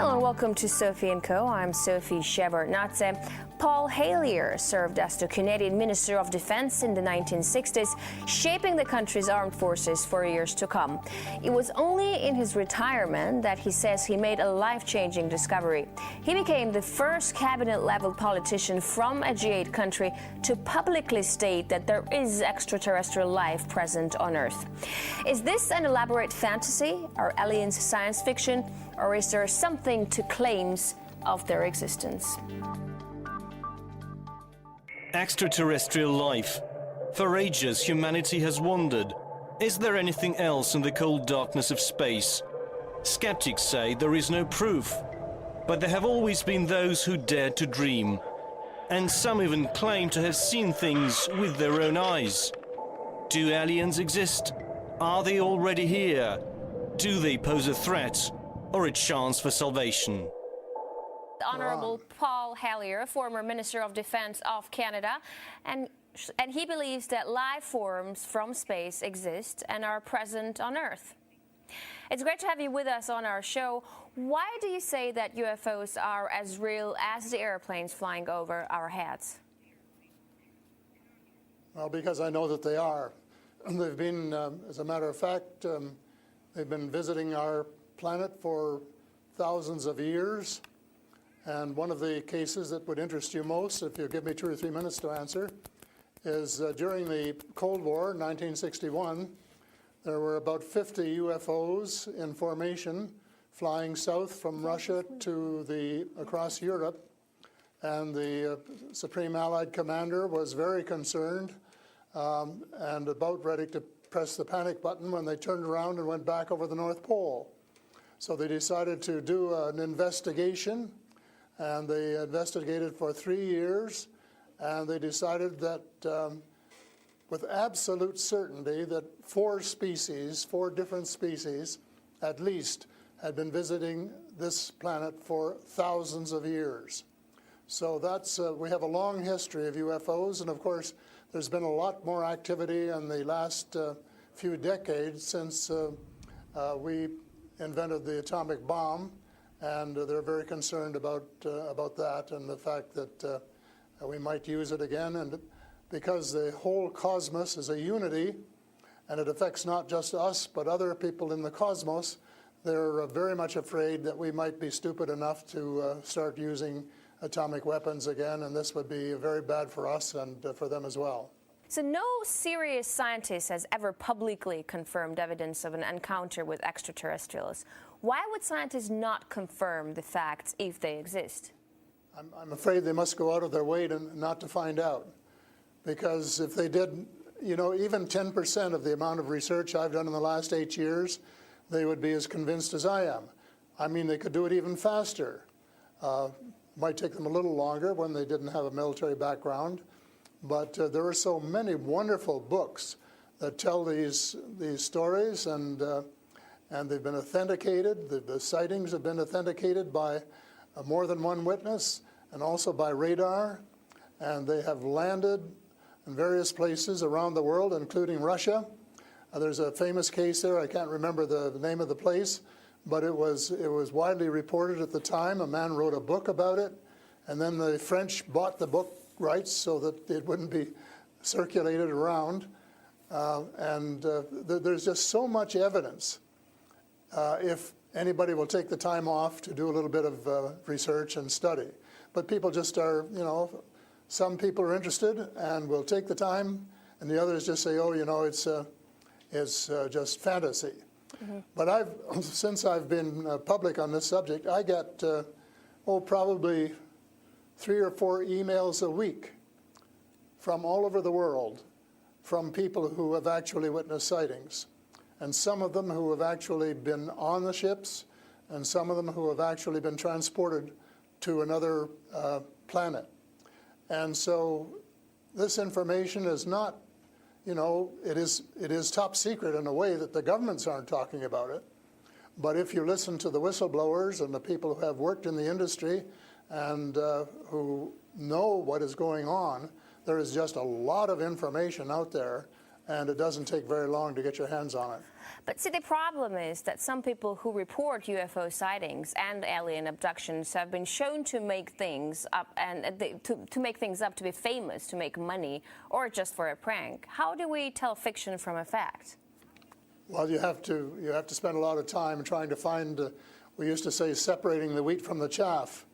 Hello and welcome to Sophie & Co. I'm Sophie Shevardnadze. Paul Hellyer served as the Canadian Minister of Defense in the 1960s, shaping the country's armed forces for years to come. It was only in his retirement that he says he made a life-changing discovery. He became the first cabinet-level politician from a G8 country to publicly state that there is extraterrestrial life present on Earth. Is this an elaborate fantasy? Are aliens science fiction? Or is there something to claims of their existence? Extraterrestrial life. For ages, humanity has wondered, is there anything else in the cold darkness of space? Skeptics say there is no proof, but there have always been those who dared to dream. And some even claim to have seen things with their own eyes. Do aliens exist? Are they already here? Do they pose a threat or a chance for salvation? The Honourable Paul Hellyer, former Minister of Defence of Canada, and he believes that life forms from space exist and are present on Earth. It's great to have you with us on our show. Why do you say that UFOs are as real as the airplanes flying over our heads? Well, because I know that they are. They've been, as a matter of fact, they've been visiting our planet for thousands of years. And one of the cases that would interest you most, if you give me 2 or 3 minutes to answer, is during the Cold War, 1961, there were about 50 UFOs in formation flying south from Russia to across Europe. And the Supreme Allied Commander was very concerned and about ready to press the panic button when they turned around and went back over the North Pole. So they decided to do an investigation. And they investigated for 3 years, and they decided that with absolute certainty that 4 different species at least, had been visiting this planet for thousands of years. So that's, we have a long history of UFOs, and of course there's been a lot more activity in the last few decades since we invented the atomic bomb. And they're very concerned about that and the fact that we might use it again. And because the whole cosmos is a unity, and it affects not just us, but other people in the cosmos, they're very much afraid that we might be stupid enough to start using atomic weapons again, and this would be very bad for us and for them as well. So no serious scientist has ever publicly confirmed evidence of an encounter with extraterrestrials. Why would scientists not confirm the facts if they exist? I'm afraid they must go out of their way not to find out. Because if they did, you know, even 10% of the amount of research I've done in the last 8 years, they would be as convinced as I am. I mean, they could do it even faster. Might take them a little longer when they didn't have a military background. But there are so many wonderful books that tell these stories, and they've been authenticated. The sightings have been authenticated by more than one witness, and also by radar. And they have landed in various places around the world, including Russia. There's a famous case there. I can't remember the name of the place, but it was widely reported at the time. A man wrote a book about it, and then the French bought the book rights so that it wouldn't be circulated around. There's just so much evidence. If anybody will take the time off to do a little bit of research and study. But people just are, you know, some people are interested and will take the time, and the others just say, oh, you know, it's just fantasy. Mm-hmm. But since I've been public on this subject, I get, probably 3 or 4 emails a week from all over the world from people who have actually witnessed sightings. And some of them who have actually been on the ships, and some of them who have actually been transported to another planet. And so this information is not, you know, it is top secret in a way that the governments aren't talking about it. But if you listen to the whistleblowers and the people who have worked in the industry and who know what is going on, there is just a lot of information out there, and it doesn't take very long to get your hands on it. But see, the problem is that some people who report UFO sightings and alien abductions have been shown to make things up to make things up to be famous, to make money, or just for a prank. How do we tell fiction from a fact? Well, you have to spend a lot of time trying to find, we used to say, separating the wheat from the chaff,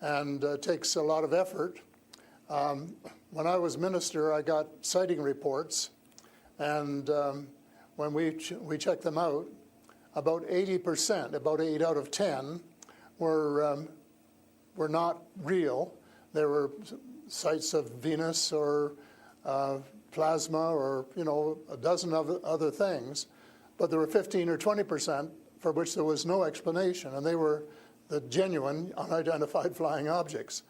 and it takes a lot of effort. When I was minister, I got sighting reports, and when we checked them out, about 80%, about 8 out of 10, were not real. There were sights of Venus or plasma or, a dozen other things. But there were 15 or 20% for which there was no explanation, and they were the genuine, unidentified flying objects.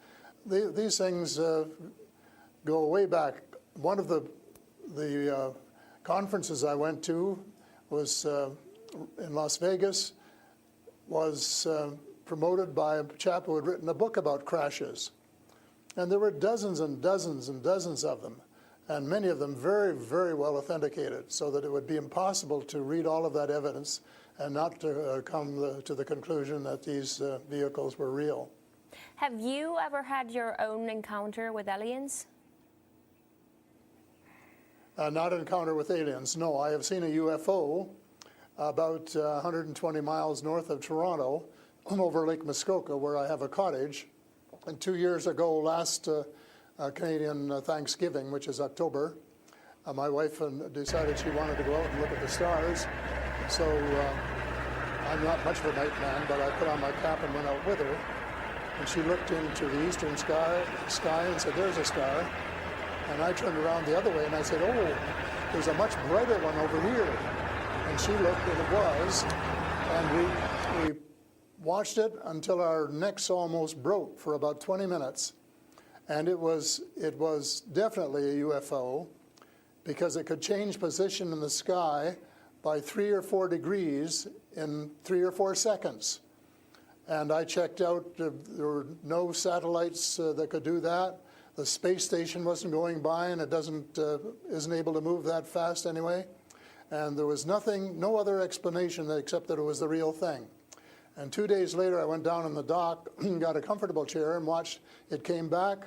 These things go way back. One of the conferences I went to was in Las Vegas, was promoted by a chap who had written a book about crashes. And there were dozens and dozens and dozens of them, and many of them very, very well authenticated, so that it would be impossible to read all of that evidence and not to come to the conclusion that these vehicles were real. Have you ever had your own encounter with aliens? Not an encounter with aliens, no. I have seen a UFO about 120 miles north of Toronto over Lake Muskoka, where I have a cottage. And 2 years ago, last Canadian Thanksgiving, which is October, my wife decided she wanted to go out and look at the stars. So I'm not much of a night man, but I put on my cap and went out with her. And she looked into the eastern sky and said, "There's a star." And I turned around the other way and I said, "Oh, there's a much brighter one over here." And she looked, and it was. And we watched it until our necks almost broke for about 20 minutes. And it was definitely a UFO, because it could change position in the sky by 3 or 4 degrees in 3 or 4 seconds. And I checked out, there were no satellites that could do that. The space station wasn't going by, and it isn't able to move that fast anyway. And there was no other explanation except that it was the real thing. And 2 days later, I went down on the dock, got a comfortable chair, and watched it came back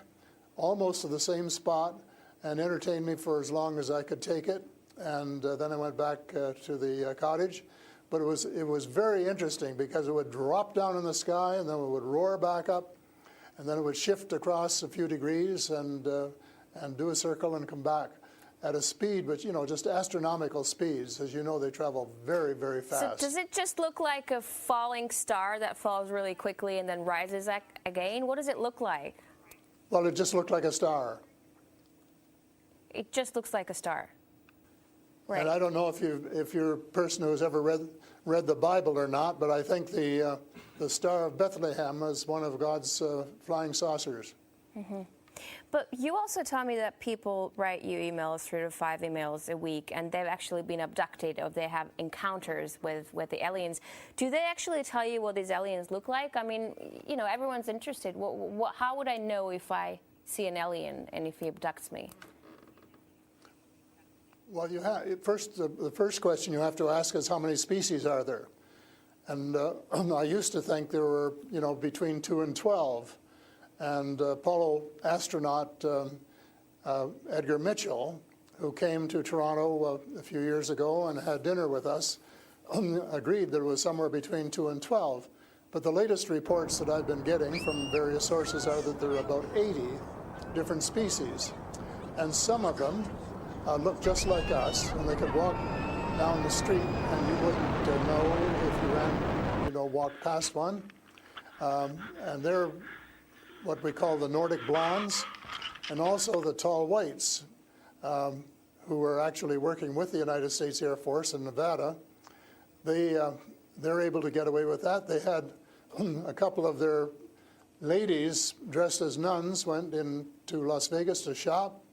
almost to the same spot and entertained me for as long as I could take it. And then I went back to the cottage. But it was very interesting, because it would drop down in the sky, and then it would roar back up, and then it would shift across a few degrees and do a circle and come back at a speed, but just astronomical speeds. As you know, they travel very, very fast. So does it just look like a falling star that falls really quickly and then rises again? What does it look like? Well, it just looked like a star. It just looks like a star. Right. And I don't know if you're a person who's ever read the Bible or not, but I think the Star of Bethlehem is one of God's flying saucers. Mm-hmm. But you also tell me that people write you emails, 3 to 5 emails a week, and they've actually been abducted, or they have encounters with the aliens. Do they actually tell you what these aliens look like? I mean, everyone's interested. How would I know if I see an alien and if he abducts me? Well, the first question you have to ask is, how many species are there? And I used to think there were, between 2 and 12. And Apollo astronaut Edgar Mitchell, who came to Toronto a few years ago and had dinner with us, agreed that it was somewhere between 2 and 12. But the latest reports that I've been getting from various sources are that there are about 80 different species. And some of them look just like us, and they could walk down the street and you wouldn't know if you ran, walked past one. And they're what we call the Nordic blondes, and also the tall whites, who were actually working with the United States Air Force in Nevada. They're able to get away with that. They had a couple of their ladies dressed as nuns went into Las Vegas to shop,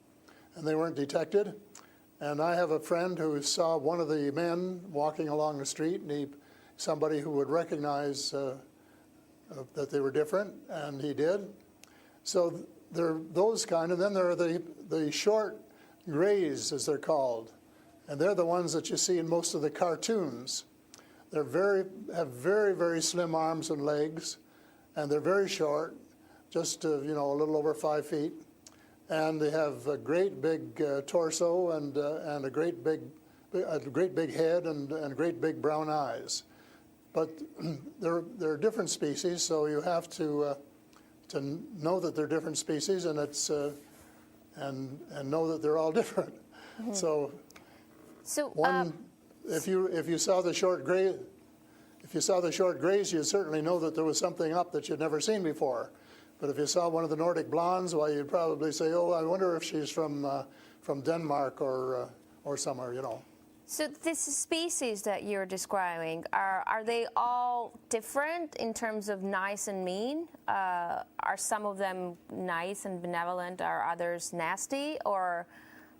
and they weren't detected. And I have a friend who saw one of the men walking along the street, and somebody who would recognize that they were different, and he did. So there are those kind, and then there are the short grays, as they're called. And they're the ones that you see in most of the cartoons. They have very, very slim arms and legs, and they're very short, just a little over 5 feet. And they have a great big torso and a great big head and great big brown eyes. But they're different species, so you have to know that they're different species, and it's and know that they're all different. Mm-hmm. So if you saw the short gray, you'd certainly know that there was something up that you'd never seen before. But if you saw one of the Nordic blondes, well, you'd probably say, "Oh, I wonder if she's from Denmark or somewhere," So these species that you're describing, are they all different in terms of nice and mean? Are some of them nice and benevolent? Are others nasty? Or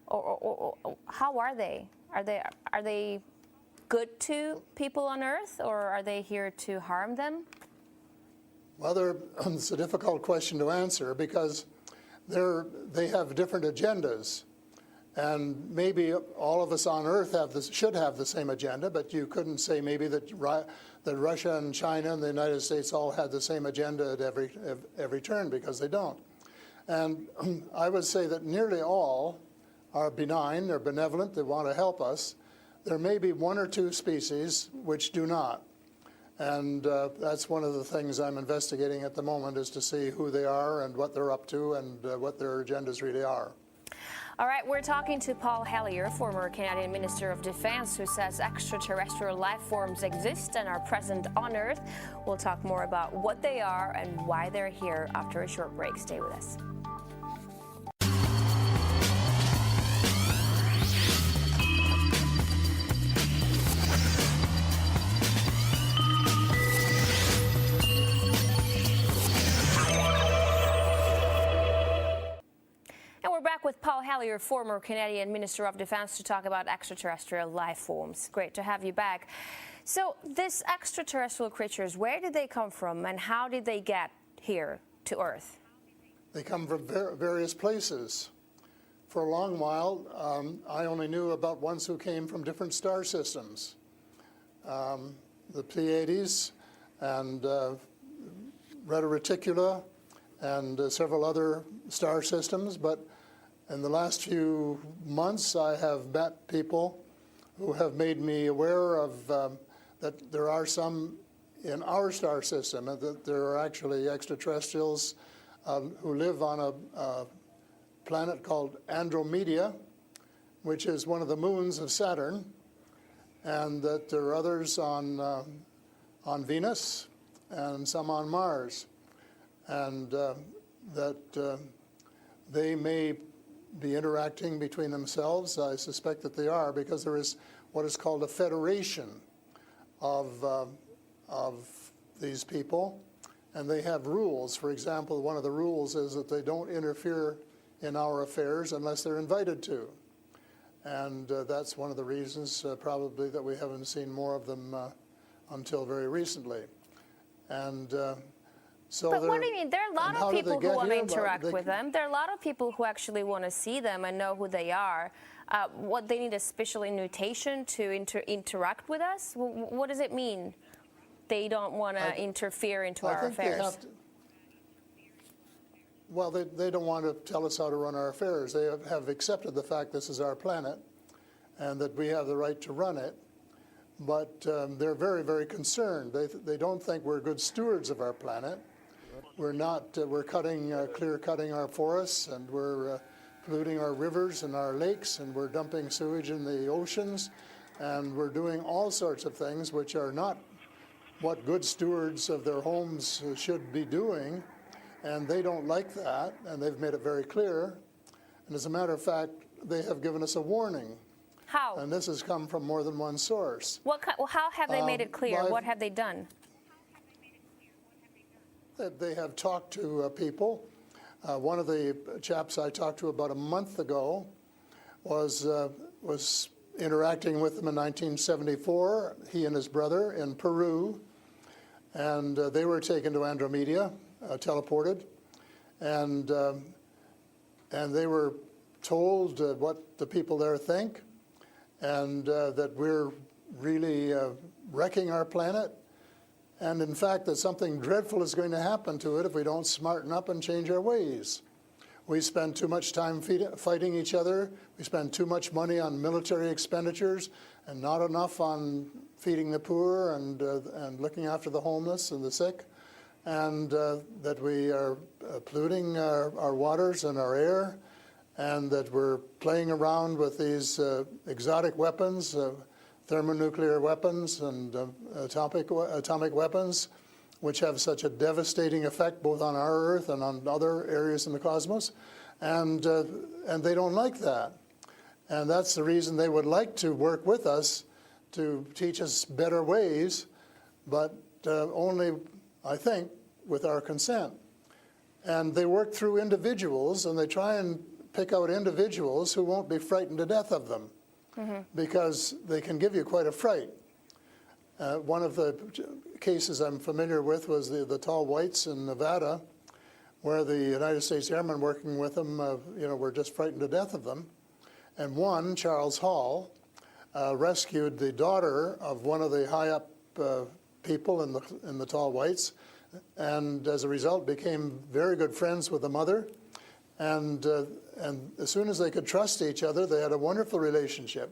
how are they? Are they good to people on Earth, or are they here to harm them? Well, it's a difficult question to answer because they have different agendas. And maybe all of us on Earth should have the same agenda, but you couldn't say maybe that Russia and China and the United States all had the same agenda at every turn, because they don't. And I would say that nearly all are benign, they're benevolent, they want to help us. There may be one or two species which do not. And that's one of the things I'm investigating at the moment, is to see who they are and what they're up to and what their agendas really are. All right, we're talking to Paul Hellyer, former Canadian Minister of Defense, who says extraterrestrial life forms exist and are present on Earth. We'll talk more about what they are and why they're here after a short break. Stay with us. With Paul Hellyer, former Canadian Minister of Defense, to talk about extraterrestrial life forms. Great to have you back. So these extraterrestrial creatures, where did they come from and how did they get here to Earth? They come from various places. For a long while, I only knew about ones who came from different star systems. The Pleiades and Reta Reticula and several other star systems, but in the last few months, I have met people who have made me aware of that there are some in our star system, and that there are actually extraterrestrials who live on a planet called Andromeda, which is one of the moons of Saturn, and that there are others on Venus and some on Mars, and that they may be interacting between themselves. I suspect that they are, because there is what is called a federation of these people, and they have rules. For example, one of the rules is that they don't interfere in our affairs unless they're invited to, and that's one of the reasons probably that we haven't seen more of them until very recently. And so but what do you mean? There are a lot of people who want to interact with them. There are a lot of people who actually want to see them and know who they are. What, they need a special invitation to interact with us? What does it mean? They don't want to interfere into our affairs. Well, they don't want to tell us how to run our affairs. They have accepted the fact this is our planet and that we have the right to run it. But they're very, very concerned. They don't think we're good stewards of our planet. We're not. We're clear-cutting our forests, and we're polluting our rivers and our lakes, and we're dumping sewage in the oceans, and we're doing all sorts of things which are not what good stewards of their homes should be doing, and they don't like that, and they've made it very clear. And as a matter of fact, they have given us a warning. How? And this has come from more than one source. How have they made it clear? What have they done? They have talked to people. One of the chaps I talked to about a month ago was interacting with them in 1974, he and his brother in Peru, and they were taken to Andromeda, teleported, and they were told what the people there think, and that we're really wrecking our planet, and in fact that something dreadful is going to happen to it if we don't smarten up and change our ways. We spend too much time fighting each other. We spend too much money on military expenditures and not enough on feeding the poor and looking after the homeless and the sick, and that we are polluting our waters and our air, and that we're playing around with these exotic weapons, thermonuclear weapons and atomic weapons, which have such a devastating effect both on our Earth and on other areas in the cosmos, and they don't like that. And that's the reason they would like to work with us to teach us better ways, but only, I think, with our consent. And they work through individuals, and they try and pick out individuals who won't be frightened to death of them, because they can give you quite a fright. One of the cases I'm familiar with was the tall whites in Nevada, where the United States Airmen working with them, were just frightened to death of them. And one, Charles Hall, rescued the daughter of one of the high-up people in the tall whites, and as a result became very good friends with the mother. And as soon as they could trust each other, they had a wonderful relationship.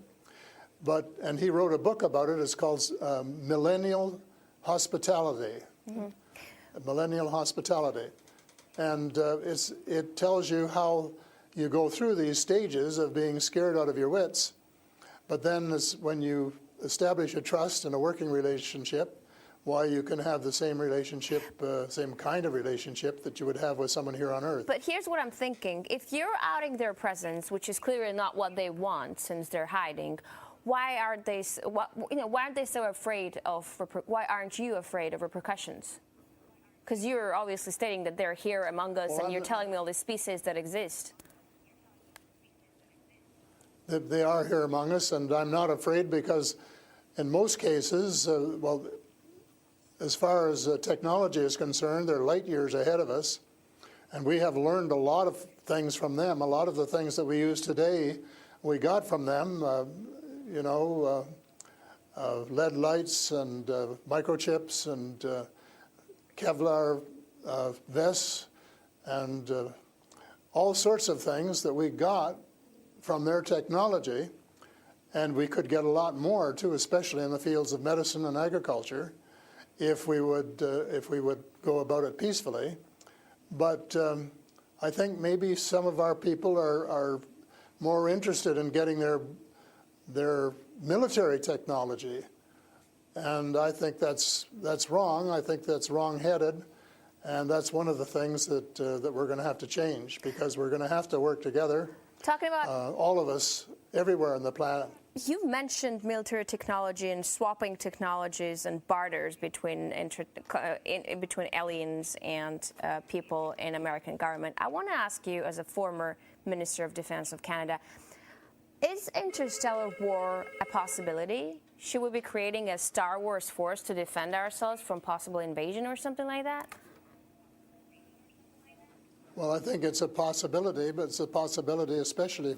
And he wrote a book about it. It's called Millennial Hospitality. Millennial Hospitality. And it tells you how you go through these stages of being scared out of your wits. But then when you establish a trust and a working relationship, why you can have the same relationship, same kind of relationship that you would have with someone here on Earth. But here's what I'm thinking. If you're outing their presence, which is clearly not what they want since they're hiding, why aren't they so afraid of, why aren't you afraid of repercussions? Because you're obviously stating that they're here among us, and you're telling me all these species that exist. They are here among us, and I'm not afraid because in most cases, as far as technology is concerned, they're light years ahead of us, and we have learned a lot of things from them. A lot of the things that we use today, we got from them, lead lights and microchips and Kevlar vests and all sorts of things that we got from their technology, and we could get a lot more too, especially in the fields of medicine and agriculture, if we would go about it peacefully. But I think maybe some of our people are more interested in getting their military technology, and I think that's wrong. I think that's wrong-headed, and that's one of the things that we're going to have to change, because we're going to have to work together. Talking about all of us, everywhere on the planet. You mentioned military technology and swapping technologies and barters between aliens and people in American government. I want to ask you, as a former Minister of Defense of Canada, is interstellar war a possibility? Should we be creating a Star Wars force to defend ourselves from possible invasion or something like that? Well, I think it's a possibility, but it's a possibility especially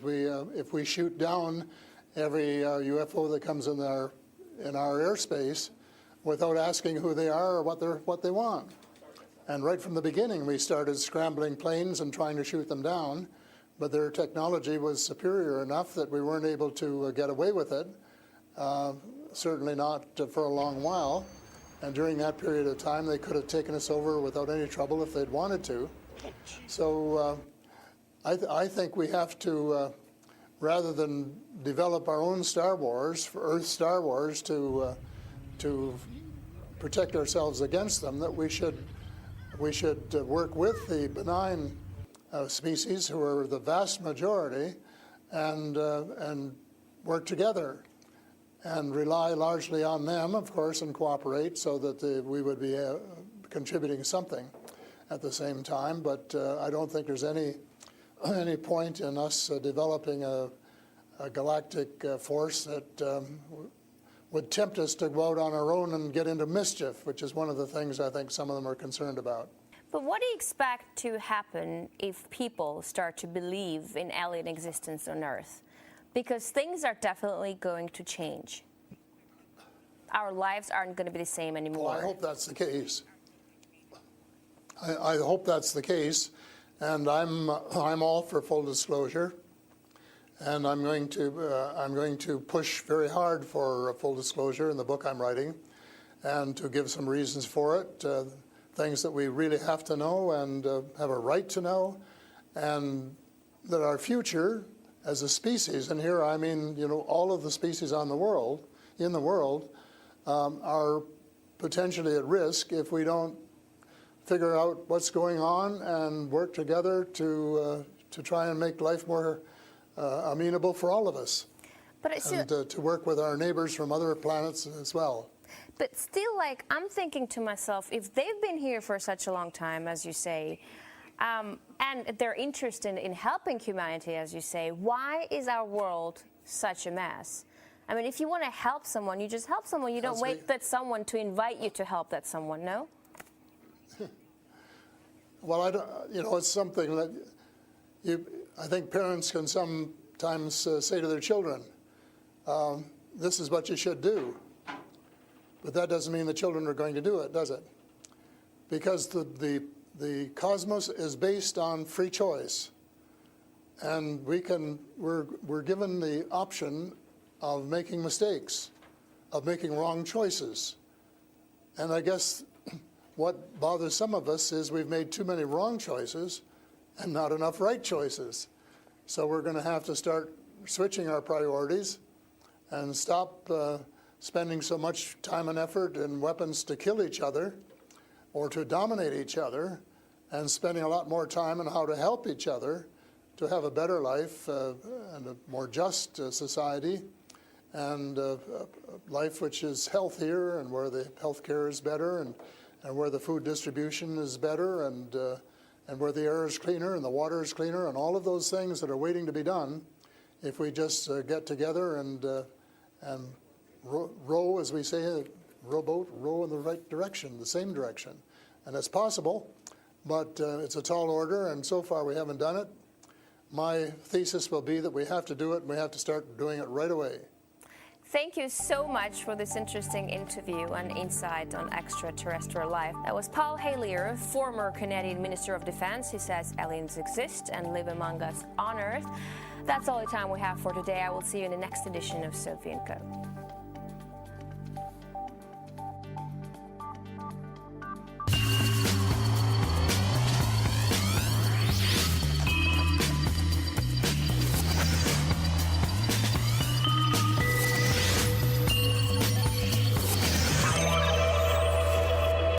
if we shoot down every UFO that comes in our airspace without asking who they are or what they want. And right from the beginning, we started scrambling planes and trying to shoot them down, but their technology was superior enough that we weren't able to get away with it. Certainly not for a long while. And during that period of time, they could have taken us over without any trouble if they'd wanted to. So I think we have to, rather than develop our own Star Wars, for Earth Star Wars, to protect ourselves against them, that we should work with the benign species, who are the vast majority, and work together and rely largely on them, of course, and cooperate so that we would be contributing something at the same time. But I don't think there's any point in us developing a galactic force that would tempt us to go out on our own and get into mischief, which is one of the things I think some of them are concerned about. But what do you expect to happen if people start to believe in alien existence on Earth? Because things are definitely going to change. Our lives aren't going to be the same anymore. Well, I hope that's the case. I hope that's the case, and I'm all for full disclosure, and I'm going to push very hard for full disclosure in the book I'm writing, and to give some reasons for it, things that we really have to know and have a right to know, and that our future as a species, and here I mean, you know, all of the species in the world, are potentially at risk if we don't figure out what's going on and work together to try and make life more amenable for all of us. But I still, and to work with our neighbors from other planets as well. But still, like, I'm thinking to myself, if they've been here for such a long time, as you say, and they're interested in helping humanity, as you say, why is our world such a mess? I mean, if you want to help someone, you just help someone. You don't wait that someone to invite you to help that someone, no? Well, I don't, you know, it's something that I think parents can sometimes say to their children, this is what you should do. But that doesn't mean the children are going to do it, does it? Because the cosmos is based on free choice. And we're given the option of making mistakes, of making wrong choices. And I guess what bothers some of us is we've made too many wrong choices and not enough right choices. So we're going to have to start switching our priorities and stop spending so much time and effort and weapons to kill each other or to dominate each other, and spending a lot more time on how to help each other to have a better life and a more just society, and a life which is healthier and where the health care is better, and where the food distribution is better, and where the air is cleaner and the water is cleaner, and all of those things that are waiting to be done if we just get together and row, as we say, rowboat, row in the right direction, the same direction. And it's possible, but it's a tall order, and so far we haven't done it. My thesis will be that we have to do it, and we have to start doing it right away. Thank you so much for this interesting interview and insight on extraterrestrial life. That was Paul Hellyer, former Canadian Minister of Defense. He says aliens exist and live among us on Earth. That's all the time we have for today. I will see you in the next edition of Sophie & Co.